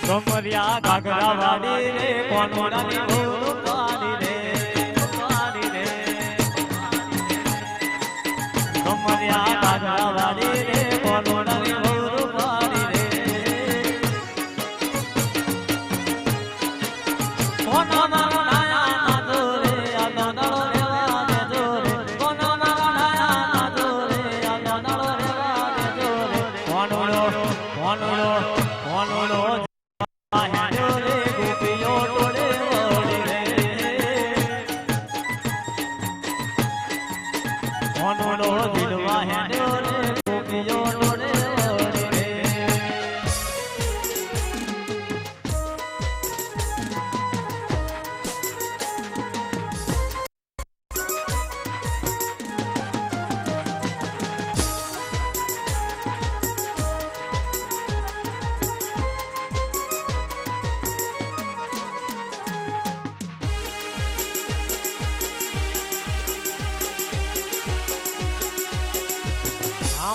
કમરિયા ઘાઘરા વાળી રે કોનોડાની ભૂલ પાડી રે કમરિયા ઘાઘરા વાળી રે કોનોડાની ભૂલ પાડી રે કોનો મારો નાયા નાદો રે આ નાડો રેવા દેજો રે કોનો મારો નાયા નાદો રે આ નાડો રેવા દેજો રે કોનોડો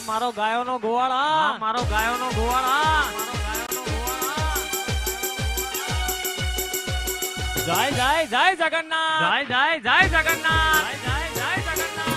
મારો ગાયોનો ગોવાળા મારો ગાયોનો ગોવાળા જય જય જય જગન્નાથ જય જય જય જગન્નાથ જય જય જગન્નાથ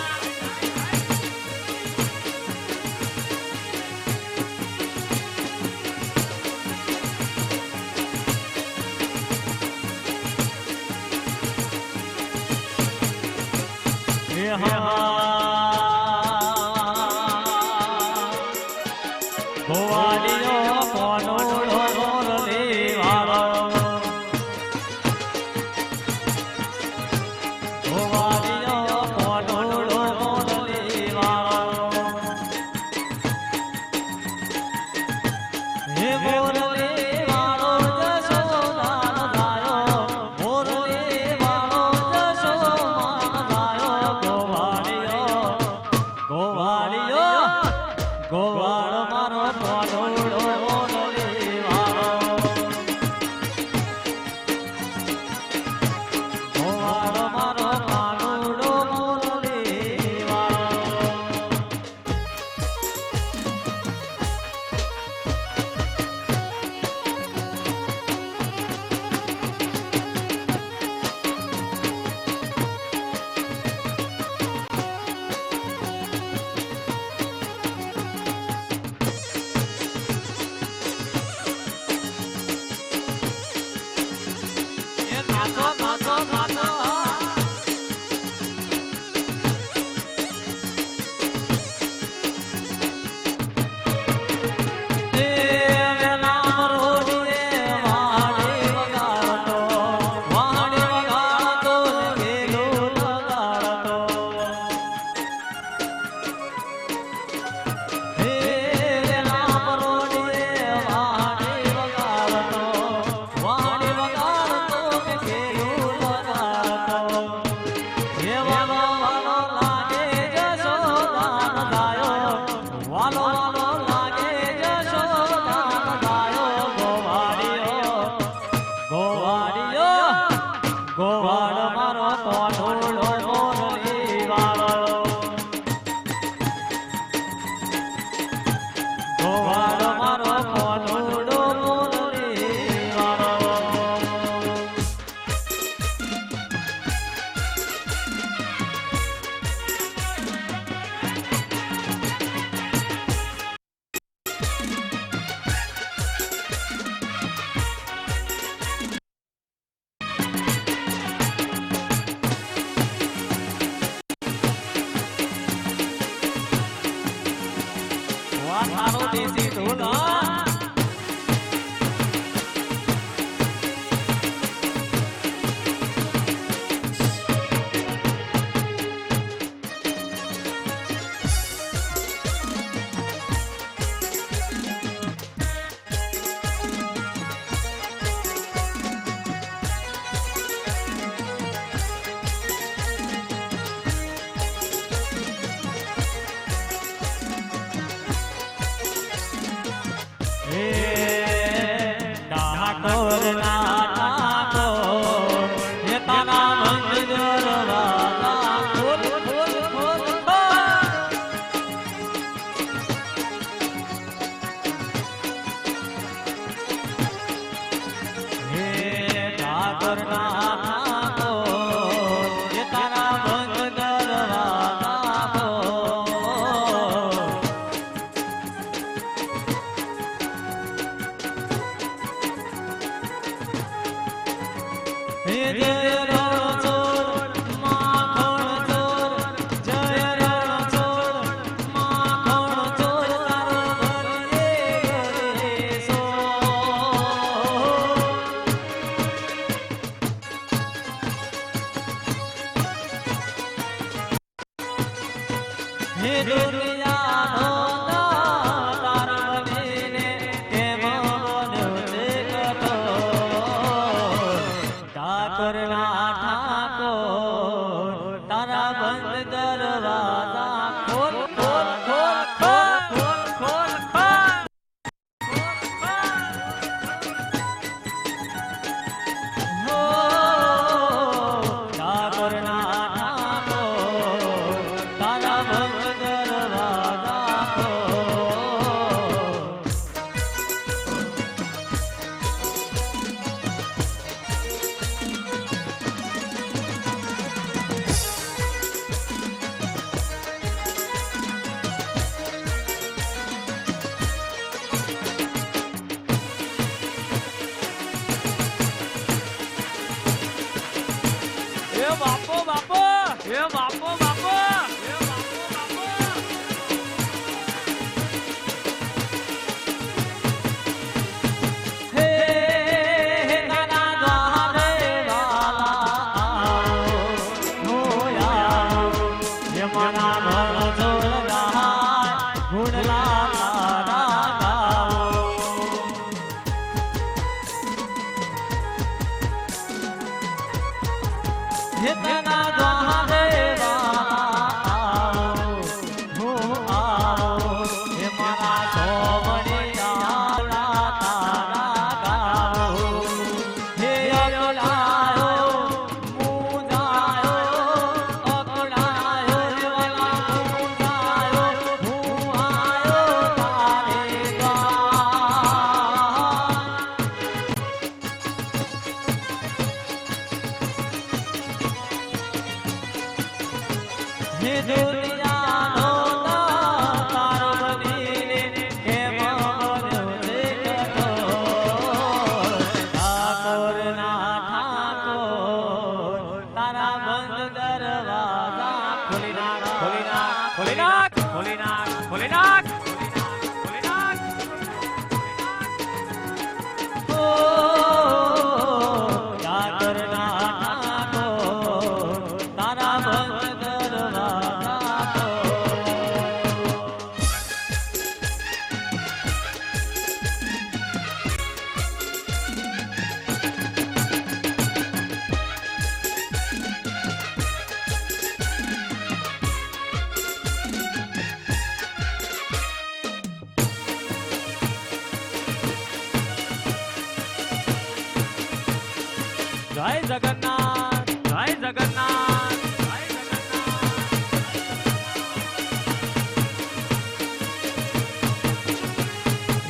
જય જગન્નાથ, જય જગન્નાથ, જય જગન્નાથ.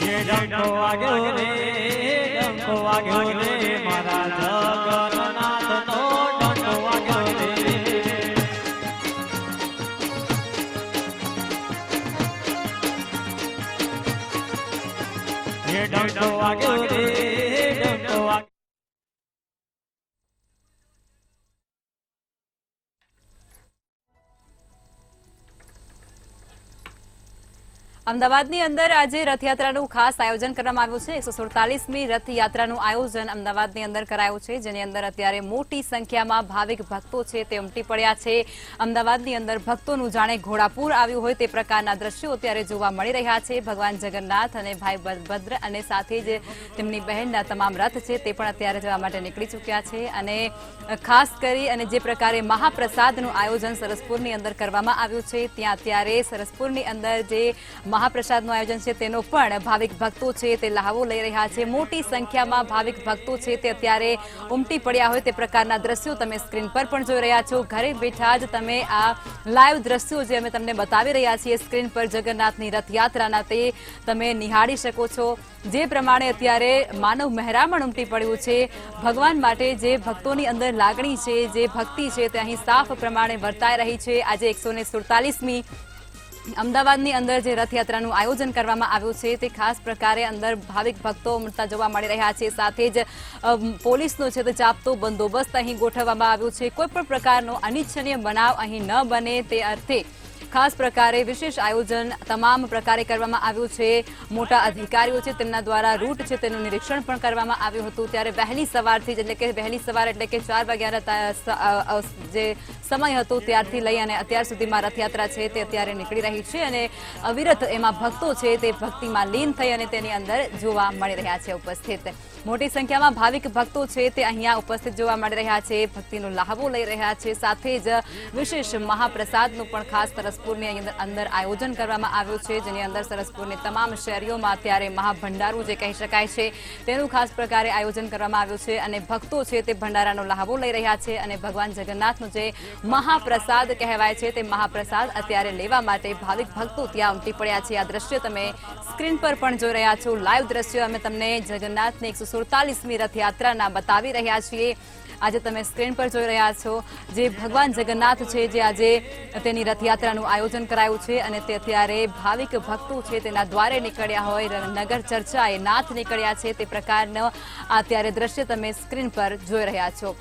ये डंको वाग्यो रे मारा जगन्नाथ नो डंको वाग्यो रे. ये डंको वाग्यो रे डंको वाग्यो. અમદાવાદની અંદર આજે રથયાત્રાનું ખાસ આયોજન કરવામાં આવ્યું છે. 147મી રથયાત્રાનું આયોજન અમદાવાદની અંદર કરાયું છે, જેની અંદર અત્યારે મોટી સંખ્યામાં ભાવિક ભક્તો છે તે ઉમટી પડ્યા છે. અમદાવાદની અંદર ભક્તોનું જાણે ઘોડાપૂર આવ્યું હોય તે પ્રકારના દ્રશ્યો અત્યારે જોવા મળી રહ્યા છે. ભગવાન જગન્નાથ અને ભાઈ બલભદ્ર અને સાથે જ તેમની બહેનના તમામ રથ છે તે પણ અત્યારે જવા માટે નીકળી ચૂક્યા છે. અને ખાસ કરી અને જે પ્રકારે મહાપ્રસાદનું આયોજન સરસપુરની અંદર કરવામાં આવ્યું છે, ત્યાં અત્યારે સરસપુરની અંદર જે મહાપ્રસાદનું આયોજન છે તેનો પણ ભાવિક ભક્તો છે તે લહાવો લઈ રહ્યા છે. મોટી સંખ્યામાં ભાવિક ભક્તો છે તે અત્યારે ઉમટી પડ્યા હોય તે પ્રકારના દ્રશ્યો તમે સ્ક્રીન પર પણ જોઈ રહ્યા છો. ઘરે બેઠા જ તમે આ લાઈવ દ્રશ્યો જે અમે તમને બતાવી રહ્યા છીએ સ્ક્રીન પર જગન્નાથની રથયાત્રાના તે તમે નિહાળી શકો છો. જે પ્રમાણે અત્યારે માનવ મહેરામણ ઉમટી પડ્યું છે ભગવાન માટે, જે ભક્તોની અંદર લાગણી છે, જે ભક્તિ છે તે અહીં સાફ પ્રમાણે વર્તાઈ રહી છે. આજે 147મી અમદાવાદની અંદર જે રથયાત્રાનું આયોજન કરવામાં આવ્યું છે તે ખાસ પ્રકારે અંદર ભાવિક ભક્તો ઉમટતા જોવા મળી રહ્યા છે. સાથે જ પોલીસનો છે તે ચાપતો બંદોબસ્ત અહીં ગોઠવવામાં આવ્યો છે. કોઈ પણ પ્રકારનો અનિચ્છનીય બનાવ અહીં ન બને તે અર્થે ખાસ પ્રકારે વિશેષ આયોજન તમામ પ્રકારે કરવામાં આવ્યું છે. મોટા અધિકારીઓ છે તેમના દ્વારા રૂટ છે તેનું નિરીક્ષણ પણ કરવામાં આવ્યું હતું. ત્યારે વહેલી સવારથી એટલે કે 4 વાગ્યાના જે સમય હતો ત્યારથી લઈ અને અત્યાર સુધીમાં રથયાત્રા છે તે અત્યારે નીકળી રહી છે અને અવિરત એમાં ભક્તો છે તે ભક્તિમાં લીન થઈ અને તેની અંદર જોવા મળી રહ્યા છે ઉપસ્થિત. મોટી સંખ્યામાં ભાવિક ભક્તો છે તે અહીંયા ઉપસ્થિત જોવા મળી રહ્યા છે, ભક્તિનો લહાવો લઈ રહ્યા છે. સાથે જ વિશેષ મહાપ્રસાદનું પણ ખાસ સરસપુરની અંદર આયોજન કરવામાં આવ્યું છે, જેની અંદર સરસપુરની તમામ શેરીઓમાં અત્યારે મહાભંડારું જે કહી શકાય છે તેનું ખાસ પ્રકારે આયોજન કરવામાં આવ્યું છે અને ભક્તો છે તે ભંડારાનો લહાવો લઈ રહ્યા છે અને ભગવાન જગન્નાથનો જે મહાપ્રસાદ કહેવાય છે તે મહાપ્રસાદ અત્યારે લેવા માટે ભાવિક ભક્તો ત્યાં ઉમટી પડ્યા છે. આ દ્રશ્ય તમે સ્ક્રીન પર પણ જોઈ રહ્યા છો. લાઈવ દ્રશ્ય અમે તમને જગન્નાથની 147મી રથયાત્રાના બતાવી રહ્યા છીએ. આજે તમે સ્ક્રીન પર જોઈ રહ્યા છો જે ભગવાન જગન્નાથ છે જે આજે તેની રથયાત્રાનું આયોજન કરાયું છે અને તે અત્યારે ભાવિક ભક્તો છે તેના દ્વારે નીકળ્યા હોય, નગર ચર્ચાએ નાથ નીકળ્યા છે તે પ્રકારનો અત્યારે દ્રશ્ય તમે સ્ક્રીન પર જોઈ રહ્યા છો.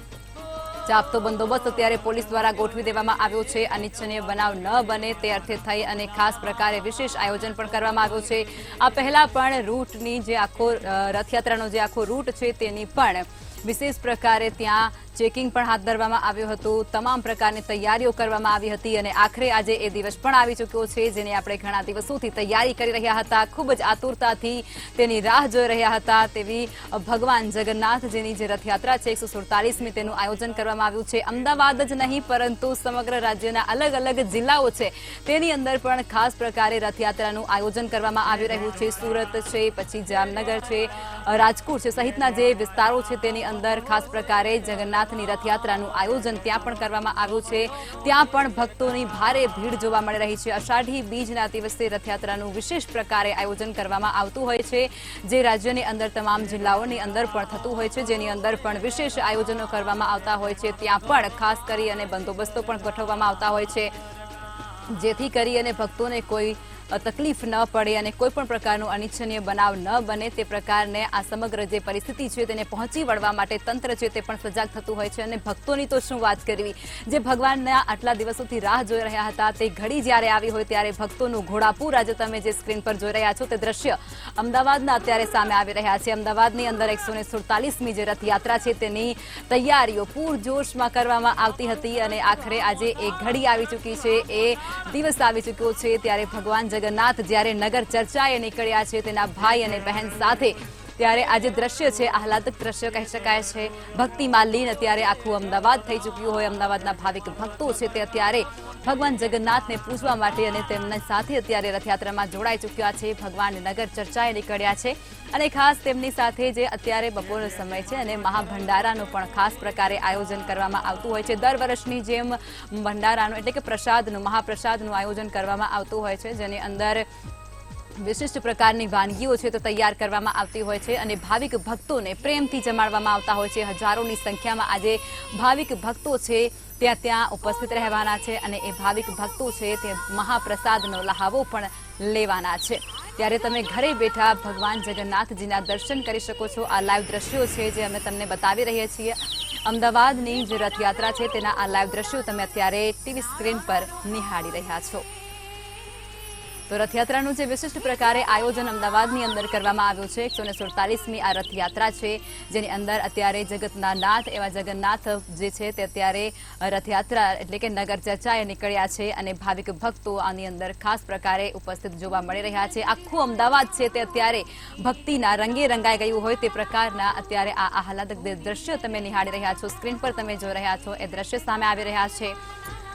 ચાપતો બંદોબસ્ત અત્યારે પોલીસ દ્વારા ગોઠવી દેવામાં આવ્યો છે. અનિચ્છનીય બનાવ ન બને તે અર્થે થઈ અને ખાસ પ્રકારે વિશેષ આયોજન પણ કરવામાં આવ્યું છે. આ પહેલા પણ રૂટની જે આખો રથયાત્રાનો જે આખો રૂટ છે તેની પણ વિશેષ પ્રકારે ત્યાં ચેકિંગ પણ હાથ ધરવામાં આવ્યું હતું. તમામ પ્રકારની તૈયારીઓ કરવામાં આવી હતી અને આખરે આજે એ દિવસ પણ આવી ચૂક્યો છે જેની આપણે ઘણા દિવસોથી તૈયારી કરી રહ્યા હતા. ખૂબ જ આતુરતાથી તેની રાહ જોઈ રહ્યા હતા. તેવી ભગવાન જગન્નાથજીની જે રથયાત્રા છે 147મી તેનું આયોજન કરવામાં આવ્યું છે. અમદાવાદ જ નહીં પરંતુ સમગ્ર રાજ્યના અલગ અલગ જિલ્લાઓ છે તેની અંદર પણ ખાસ પ્રકારે રથયાત્રાનું આયોજન કરવામાં આવી રહ્યું છે. સુરત છે, પછી જામનગર છે, રાજકોટ છે સહિતના જે વિસ્તારો છે તેની અંદર ખાસ પ્રકારે જગન્નાથની રથયાત્રાનું આયોજન ત્યાં પણ કરવામાં આવ્યું છે. ત્યાં પણ ભક્તોની ભારે ભીડ જોવા મળી રહી છે. અષાઢી બીજના દિવસે રથયાત્રાનું વિશેષ પ્રકારે આયોજન કરવામાં આવતું હોય છે જે રાજ્યની અંદર તમામ જિલ્લાઓની અંદર પણ થતું હોય છે, જેની અંદર પણ વિશેષ આયોજનો કરવામાં આવતા હોય છે. ત્યાં પણ ખાસ કરી અને બંદોબસ્તો પણ ગોઠવવામાં આવતા હોય છે જેથી કરી અને ભક્તોને કોઈ તકલીફ ન પડે અને કોઈ પણ પ્રકારનો અનિચ્છનીય બનાવ ન બને તે પ્રકારને આ સમગ્ર જે પરિસ્થિતિ છે તેને પહોંચી વળવા માટે તંત્ર છે તે પણ સજાગ થતું હોય છે. અને ભક્તોની તો શું વાત કરવી, જે ભગવાનના આટલા દિવસોથી રાહ જોઈ રહ્યા હતા તે ઘડી જ્યારે આવી હોય ત્યારે ભક્તોનું ઘોડાપૂર આજે તમે જે સ્ક્રીન પર જોઈ રહ્યા છો તે દ્રશ્ય અમદાવાદના અત્યારે સામે આવી રહ્યા છે. અમદાવાદની અંદર 147મી જે રથયાત્રા છે તેની તૈયારીઓ પૂરજોશમાં કરવામાં આવતી હતી અને આખરે આજે એ ઘડી આવી ચૂકી છે, એ દિવસ આવી ચૂક્યો છે. ત્યારે ભગવાન જગન્નાથ જ્યારે નગર ચર્ચાએ નીકળ્યા છે તેના ભાઈ અને બહેન સાથે, ત્યારે આજે દ્રશ્ય છે આહલાદક દ્રશ્ય કહી શકાય છે. ભક્તિમાં લીન અત્યારે આખું અમદાવાદ થઈ ચૂક્યું હોય. અમદાવાદના ભાવિક ભક્તો છે તે અત્યારે ભગવાન જગન્નાથને પૂજવા માટે અને તેમના સાથે અત્યારે રથયાત્રામાં જોડાઈ ચૂક્યા છે. ભગવાન નગર ચર્ચાએ નીકળ્યા છે અને ખાસ તેમની સાથે જે અત્યારે બપોરનો સમય છે અને મહાભંડારાનું પણ ખાસ પ્રકારે આયોજન કરવામાં આવતું હોય છે. દર વર્ષની જેમ ભંડારાનું એટલે કે પ્રસાદનું મહાપ્રસાદનું આયોજન કરવામાં આવતું હોય છે, જેની અંદર વિશિષ્ટ પ્રકારની વાનગીઓ છે તો તૈયાર કરવામાં આવતી હોય છે અને ભાવિક ભક્તોને પ્રેમથી જમાડવામાં આવતા હોય છે. હજારોની સંખ્યામાં આજે ભાવિક ભક્તો છે ત્યાં ઉપસ્થિત રહેવાના છે અને એ ભાવિક ભક્તો છે તે મહાપ્રસાદનો લહાવો પણ લેવાના છે. ત્યારે તમે ઘરે બેઠા ભગવાન જગન્નાથજીના દર્શન કરી શકો છો. આ લાઈવ દ્રશ્યો છે જે અમે તમને બતાવી રહ્યા છીએ. અમદાવાદની જે રથયાત્રા છે તેના આ લાઈવ દ્રશ્યો તમે અત્યારે ટીવી સ્ક્રીન પર નિહાળી રહ્યા છો. તો રથયાત્રાનું જે વિશિષ્ટ પ્રકારે આયોજન અમદાવાદની અંદર કરવામાં આવ્યું છે 147મી આ રથયાત્રા છે જેની અંદર અત્યારે જગતના નાથ એવા જગન્નાથ જે છે તે અત્યારે રથયાત્રા એટલે કે નગર ચર્ચાએ નીકળ્યા છે અને ભાવિક ભક્તો આની અંદર ખાસ પ્રકારે ઉપસ્થિત જોવા મળી રહ્યા છે. આખું અમદાવાદ છે તે અત્યારે ભક્તિના રંગે રંગાઈ ગયું હોય તે પ્રકારના અત્યારે આ આહલાદક દ્રશ્યો તમે નિહાળી રહ્યા છો. સ્ક્રીન પર તમે જોઈ રહ્યા છો એ દ્રશ્ય સામે આવી રહ્યા છે.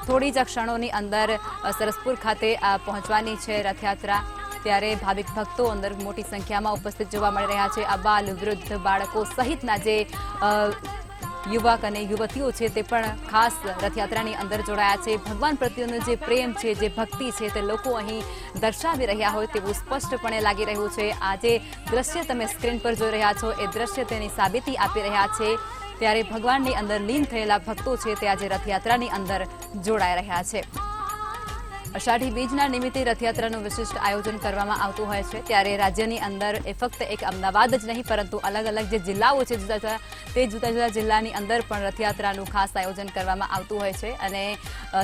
થોડી જ ક્ષણોની અંદર સરસપુર ખાતે પહોંચવાની છે રથયાત્રા. ત્યારે ભાવિક ભક્તો અંદર મોટી સંખ્યામાં ઉપસ્થિત જોવા મળી રહ્યા છે. અબાલ, વૃદ્ધ, બાળકો સહિતના જે યુવક અને યુવતીઓ છે તે પણ ખાસ રથયાત્રાની અંદર જોડાયા છે. ભગવાન પ્રત્યેનો જે પ્રેમ છે, જે ભક્તિ છે, તે લોકો અહીં દર્શાવી રહ્યા હોય તેવું સ્પષ્ટપણે લાગી રહ્યું છે. આ જે દ્રશ્ય તમે સ્ક્રીન પર જોઈ રહ્યા છો એ દ્રશ્ય તેની સાબિતી આપી રહ્યા છે. ત્યારે ભગવાનની અંદર લીન થયેલા ભક્તો છે તે આજે રથયાત્રાની અંદર જોડાઈ રહ્યા છે. અષાઢી બીજના નિમિત્તે રથયાત્રાનું વિશિષ્ટ આયોજન કરવામાં આવતું હોય છે. ત્યારે રાજ્યની અંદર એ ફક્ત એક અમદાવાદ જ નહીં પરંતુ અલગ અલગ જે જિલ્લાઓ છે તે જુદા જુદા જિલ્લાની અંદર પણ રથયાત્રાનું ખાસ આયોજન કરવામાં આવતું હોય છે. અને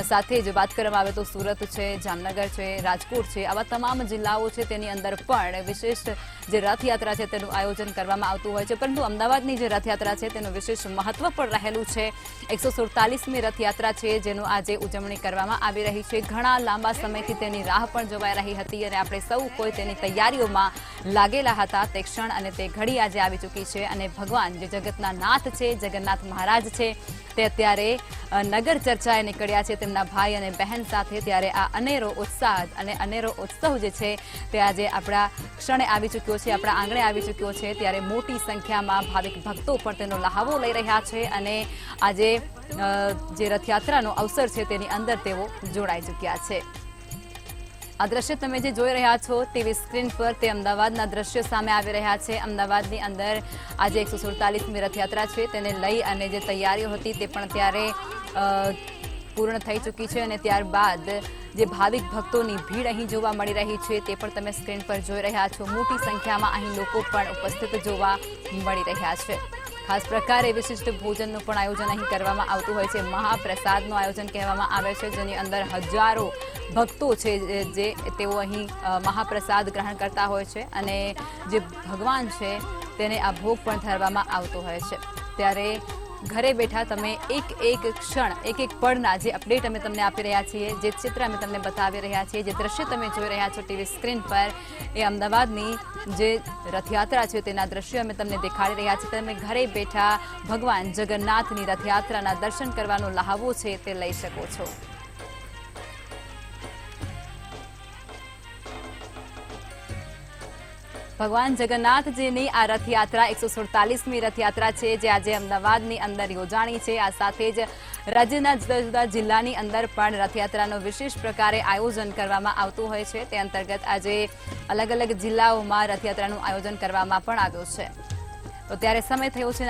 સાથે જ વાત કરવામાં આવે તો સુરત છે, જામનગર છે, રાજકોટ છે, આવા તમામ જિલ્લાઓ છે તેની અંદર પણ વિશિષ્ટ જે રથયાત્રા છે તેનું આયોજન કરવામાં આવતું હોય છે. પરંતુ અમદાવાદની જે રથયાત્રા છે તેનું વિશેષ મહત્વ પણ રહેલું છે. 147મી રથયાત્રા છે જેનું આજે ઉજવણી કરવામાં આવી રહી છે. ઘણા લાંબા સમયથી તેની રાહ પણ જોવાઈ રહી હતી અને આપણે સૌ કોઈ તેની તૈયારીઓમાં લાગેલા હતા. તે ક્ષણ અને તે ઘડી આજે આવી ચૂકી છે અને ભગવાન જે જગતના નાથ છે, જગન્નાથ મહારાજ છે, તે અત્યારે નગર ચર્ચાએ નીકળ્યા છે તેમના ભાઈ અને બહેન સાથે. ત્યારે આ અનેરો ઉત્સાહ અને અનેરો ઉત્સવ જે છે તે આજે આપણા ક્ષણે આવી ચૂક્યો છે, આપણા આંગણે આવી ચૂક્યો છે. ત્યારે મોટી સંખ્યામાં ભાવિક ભક્તો પણ તેનો લહાવો લઈ રહ્યા છે અને આજે જે રથયાત્રાનો અવસર છે તેની અંદર તેઓ જોડાઈ ચૂક્યા છે. આ દ્રશ્ય તમે જે જોઈ રહ્યા છો ટીવી સ્ક્રીન પર તે અમદાવાદના દ્રશ્યો સામે આવી રહ્યા છે. અમદાવાદની અંદર આજે 147મી રથયાત્રા છે તેને લઈ અને જે તૈયારીઓ હતી તે પણ ત્યારે પૂર્ણ થઈ ચૂકી છે અને ત્યારબાદ જે ભાવિક ભક્તોની ભીડ અહીં જોવા મળી રહી છે તે પણ તમે સ્ક્રીન પર જોઈ રહ્યા છો. મોટી સંખ્યામાં અહીં લોકો પણ ઉપસ્થિત જોવા મળી રહ્યા છે. ખાસ પ્રકારે વિશિષ્ટ ભોજનનું પણ આયોજન અહીં કરવામાં આવતું હોય છે. મહાપ્રસાદનું આયોજન કહેવામાં આવે છે જેની અંદર હજારો ભક્તો છે જે તેઓ અહીં મહાપ્રસાદ ગ્રહણ કરતા હોય છે અને જે ભગવાન છે તેને આ ભોગ પણ ધરવામાં આવતો હોય છે. ત્યારે ઘરે બેઠા તમે એક ક્ષણ, એક પળના જે અપડેટ અમે તમને આપી રહ્યા છીએ, જે ચિત્ર અમે તમને બતાવી રહ્યા છીએ, જે દ્રશ્ય તમે જોઈ રહ્યા છો ટીવી સ્ક્રીન પર એ અમદાવાદની જે રથયાત્રા છે તેના દ્રશ્યો અમે તમને દેખાડી રહ્યા છીએ. તમે ઘરે બેઠા ભગવાન જગન્નાથની રથયાત્રાના દર્શન કરવાનો લહાવો છે તે લઈ શકો છો. ભગવાન જગન્નાથજીની આ રથયાત્રા 147મી રથયાત્રા છે જે આજે અમદાવાદની અંદર યોજાણી છે. આ સાથે જ રાજ્યના જુદા જુદા જિલ્લાની અંદર પણ રથયાત્રાનું વિશેષ પ્રકારે આયોજન કરવામાં આવતું હોય છે. તે અંતર્ગત આજે અલગ અલગ જિલ્લાઓમાં રથયાત્રાનું આયોજન કરવામાં પણ આવ્યું છે. તો ત્યારે સમય થયો છે